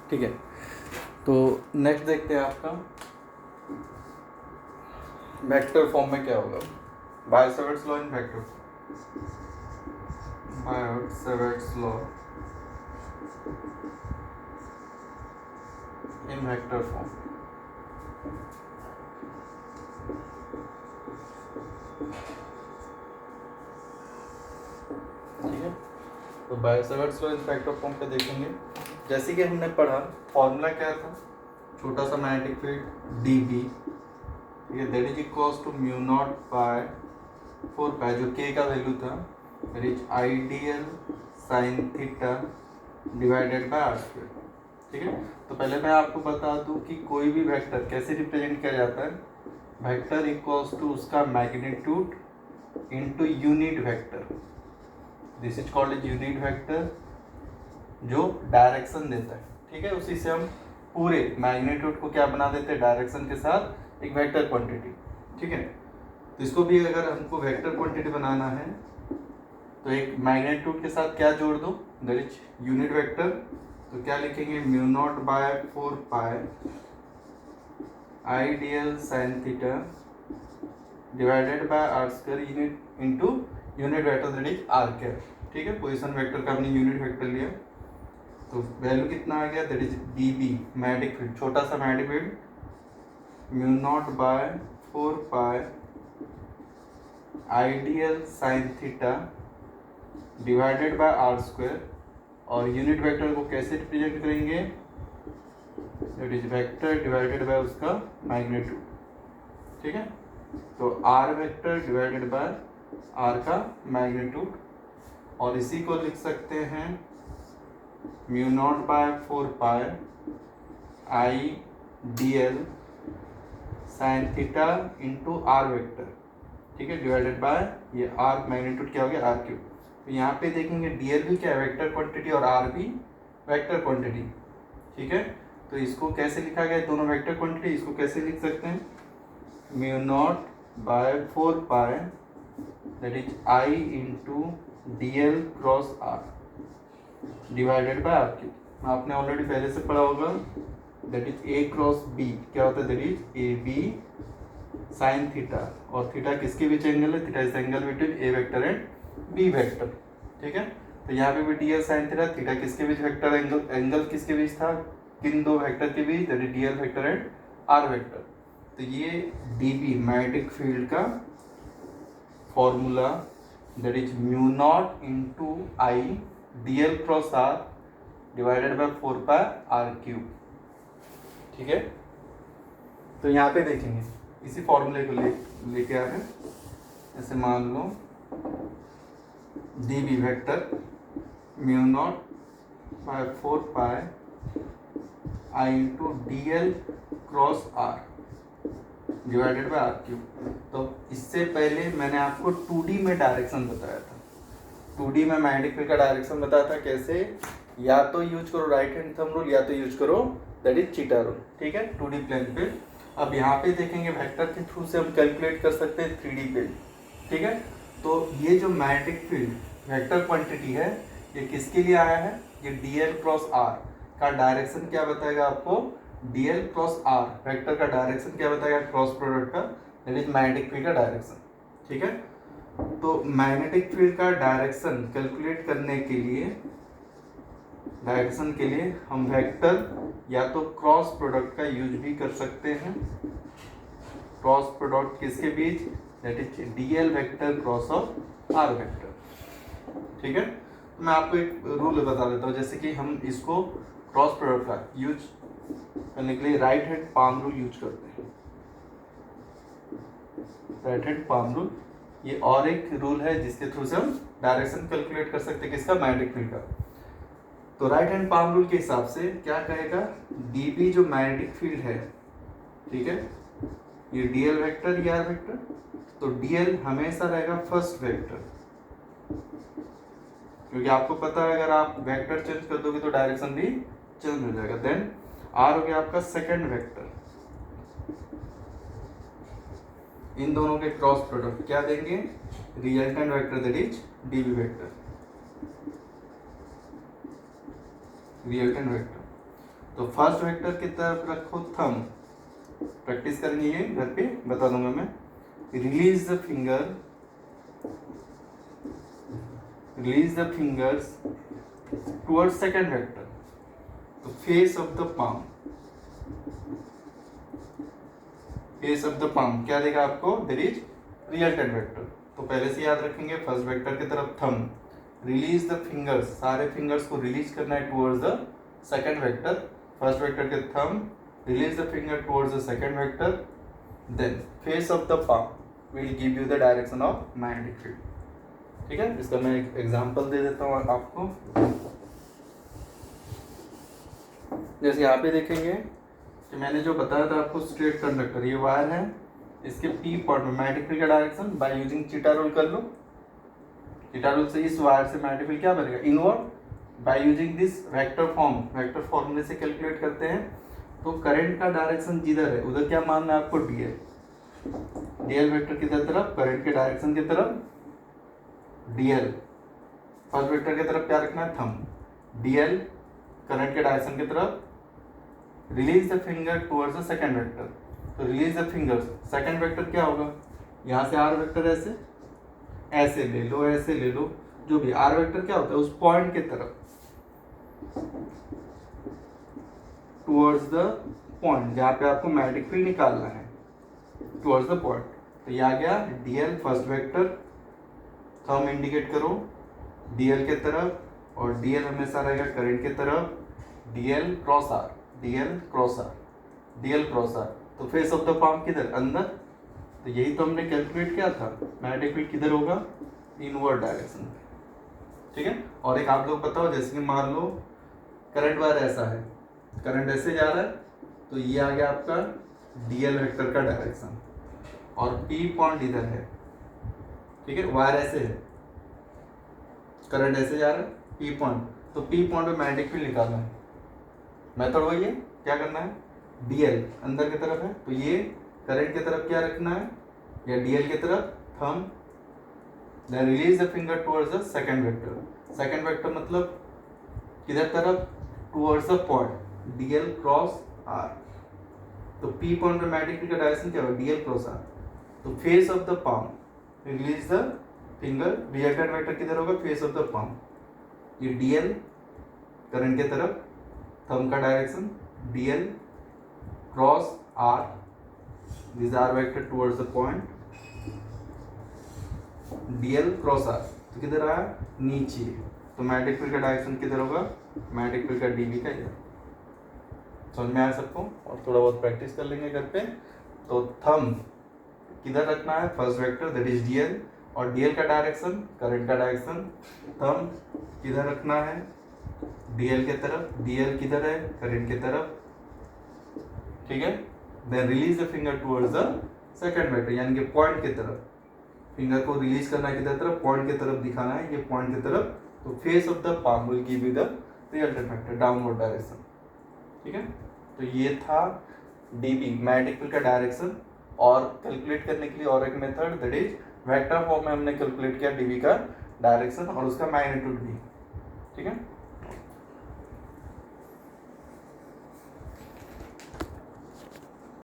ठीक है, तो नेक्स्ट देखते हैं आपका वेक्टर फॉर्म में क्या होगा। Bye-Savart's law in vector, bye-Savart's law in vector form. ठीक है, तो bye-Savart's law in vector form पे देखेंगे। जैसे कि हमने पढ़ा, फॉर्मूला क्या था, छोटा सा मैग्नेटिक फील्ड dB, ठीक है, that is equals to mu not by 4 pi, जो k का वैल्यू था, that is ideal sine theta divided by r square. ठीक है, तो पहले मैं आपको बता दूं कि कोई भी वेक्टर कैसे रिप्रेजेंट किया जाता है। वेक्टर इक्वल्स टू उसका magnitude into unit vector, this is called as unit vector, जो डायरेक्शन देता है। ठीक है, उसी से हम पूरे मैग्नीट्यूड को क्या बना देते हैं, डायरेक्शन के साथ एक वेक्टर क्वांटिटी। ठीक है, तो इसको भी अगर हमको वेक्टर क्वांटिटी बनाना है तो एक मैग्नीट्यूड के साथ क्या जोड़ दो, दैट इज यूनिट वेक्टर। तो क्या लिखेंगे, mu not by 4 pi ideal sine theta divided by r square unit into unit vector that is r cap. ठीक है, पोजीशन वेक्टर का हमने यूनिट वेक्टर लिया, तो वैल्यू कितना आ गया, that is dB magnetic field, छोटा सा magnetic field, mu not by 4 pi ideal sine theta divided by r square. और यूनिट वेक्टर को कैसे रिप्रेजेंट करेंगे, that is vector divided by उसका मैग्नीट्यूड। ठीक है, तो r vector divided by r का मैग्नीट्यूड, और इसी को लिख सकते हैं mu not by 4 pi I D L sine theta into r vector. ठीक है, डिवाइडेड बाय ये आर मैग्नीट्यूड क्या हो गया, आर क्यूब। तो यहाँ पे देखेंगे डी एल भी क्या है, वेक्टर क्वांटिटी, और आर भी वेक्टर क्वांटिटी। ठीक है, तो इसको कैसे लिखा गया, दोनों वेक्टर क्वांटिटी, इसको कैसे लिख सकते हैं, mu not by 4 pi that is I into D L cross are divided by r cube. आपने ऑलरेडी पहले से पढ़ा होगा, that is A cross B, क्या होता है, that is A B sine theta, और थीटा किसके बीच एंगल है, theta is angle between A vector and B vector. ठीक है, तो यहाँ पे भी D L sine theta, theta किसके बीच वेक्टर, एंगल किसके बीच था, किन दो वेक्टर के बीच, that is D L vector and R vector. तो ये dB मैग्नेटिक फील्ड का formula, that is mu not into I D L cross are divided by 4 pi R cube. ठीक है, तो यहाँ पे देखेंगे इसी फॉर्मूले को लेके आ रहे हैं। जैसे मान लो dB vector mu not by 4 pi I into D L cross are divided by r cube. तो इससे पहले मैंने आपको 2D में डायरेक्शन बताया था, 2D में मैग्नेटिक फील्ड का डायरेक्शन बताया था कैसे, या तो यूज करो राइट हैंड थंब रूल, या तो यूज करो दैट इज चीटा रूल। ठीक है, 2D प्लेन पे। अब यहाँ पे देखेंगे वेक्टर के थ्रू से हम कैलकुलेट कर सकते हैं 3D पे। ठीक है, तो ये जो मैग्नेटिक फील्ड वेक्टर क्वांटिटी है, ये किसके लिए आया है, ये डी एल क्रॉस आर का डायरेक्शन क्या बताएगा आपको, D L cross r vector का डायरेक्शन क्या बताएगा, क्रॉस प्रोडक्ट का, दैट इज मैग्नेटिक फील्ड का डायरेक्शन। ठीक है, तो मैग्नेटिक फील्ड का डायरेक्शन कैलकुलेट करने के लिए, डायरेक्शन के लिए हम वेक्टर या तो क्रॉस प्रोडक्ट का यूज भी कर सकते हैं। क्रॉस प्रोडक्ट किसके बीच, that is D L vector cross of R vector. ठीक है, तो मैं आपको एक रूल बता देता हूँ, जैसे कि हम इसको क्रॉस प्रोडक्ट का यूज करने के लिए right hand palm rule use करते हैं। राइट हैंड पाम रूल, ये और एक रूल है जिसके थ्रू से हम डायरेक्शन कैलकुलेट कर सकते हैं, किसका, मैग्नेटिक फील्ड का। तो राइट हैंड पाम रूल के हिसाब से क्या कहेगा, dB जो मैग्नेटिक फील्ड है, ठीक है, ये dl वेक्टर, ये r वेक्टर, तो dl हमेशा रहेगा फर्स्ट वेक्टर, क्योंकि आपको पता है अगर आप वेक्टर चेंज कर दोगे तो डायरेक्शन भी चेंज हो जाएगा। देन r हो गया आपका सेकंड वेक्टर, इन दोनों के क्रॉस प्रोडक्ट क्या देंगे, resultant vector that is dB vector, resultant vector. तो फर्स्ट वेक्टर की तरफ रखो थंब, प्रैक्टिस करेंगे ये घर पे, बता दूंगा मैं। Release the fingers towards second vector, तो फेस ऑफ द पाम, क्या देगा आपको, देयर इज रिजल्टेंट वेक्टर। तो पहले से याद रखेंगे, फर्स्ट वेक्टर की तरफ थंब, रिलीज द फिंगर्स, सारे फिंगर्स को रिलीज करना है towards the second vector, first vector के thumb, release the finger towards the second vector, then face of the palm will give you the direction of magnetic field. ठीक है, इसका मैं एक एग्जांपल दे देता हूँ आपको। जैसे यहाँ पे देखेंगे कि मैंने जो बताया था आपको, स्ट्रेट कंडक्टर, ये वायर है, इसके पी पॉइंट में मैग्नेटिक फील्ड का direction by using cheetah rule कर लो। चीटा रूल से इस वायर से मैग्नेटिक फील्ड क्या बनेगा, inward, by using this vector फॉर्मूले से कैलकुलेट करते हैं। तो करंट का डायरेक्शन जिधर है उधर क्या मानना है आपको, डीएल वेक्टर की तरफ, करंट के डायरेक्शन की तरफ डीएल, फर्स्ट वेक्टर की तरफ क्या रखना है, थंब, डीएल करंट के डायरेक्शन की तरफ, release the finger towards the second vector, तो release the fingers, second vector क्या होगा, यहाँ से आर वेक्टर ऐसे ले लो, जो भी आर वेक्टर क्या होता है, उस पॉइंट की तरफ, टुवर्ड्स द पॉइंट जहाँ पे आपको मैग्नेटिक फील्ड निकालना है, टुवर्ड्स द पॉइंट। तो ये आ गया DL first vector, thumb indicate करो डीएल के तरफ, और डीएल हमेशा रहेगा करंट की तरफ, डीएल क्रॉस आर, तो फेस ऑफ द पाम किधर, अंदर। तो यही तो हमने कैलकुलेट किया था, मैग्नेटिक फील्ड किधर होगा, इनवर्ड डायरेक्शन। ठीक है, और एक आप लोग पता हो, जैसे कि मान लो करंट वायर ऐसा है, करंट ऐसे जा रहा है, तो ये आ गया आपका डीएल वेक्टर का डायरेक्शन, और पी पॉइंट इधर है। ठीक है, वायर ऐसे है, करंट ऐसे जा रहा है, पी पॉइंट, तो पी पॉइंट पे मैग्नेटिक फील्ड निकालना है। मेथड वही है, क्या करना है, डीएल अंदर की तरफ है, तो ये करंट की तरफ क्या रखना है, या डीएल की तरफ thumb, then release the finger towards the second vector मतलब किधर तरफ, towards the point DL cross r. तो पी पॉइंट पे मैग्नेटिक फील्ड का डायरेक्शन क्या होगा, डीएल क्रॉस आर। तो face of the palm, release the finger, resultant vector किधर होगा, फेस ऑफ द पाम, ये डीएल करंट की तरफ, थंब का direction DL cross r, this r vector towards the point DL cross r, तो किधर आया, नीचे। तो मैग्नेटिक फील्ड का डायरेक्शन किधर होगा, मैग्नेटिक फील्ड का डीबी का इधर। समझ में आया सबको, और थोड़ा बहुत प्रैक्टिस कर लेंगे घर पे। तो थंब किधर रखना है, first vector that is DL, और डीएल का डायरेक्शन करंट का डायरेक्शन, थंब किधर रखना है, डीएल के तरफ, डीएल किधर है, करंट की तरफ। ठीक है, then release the finger towards the second vector, यानी कि पॉइंट की तरफ, फिंगर को रिलीज करना है किधर तरफ, पॉइंट की तरफ दिखाना है, ये पॉइंट की तरफ। तो face of the palm will give you the resultant vector, downward direction. ठीक है, तो ये था डीबी, मैग्नेटिक फील्ड का डायरेक्शन। और कैलकुलेट करने के लिए और एक method, that is vector form में हमने कैलकुलेट किया डीबी का डायरेक्शन और उसका मैग्नीट्यूड भी। ठीक है।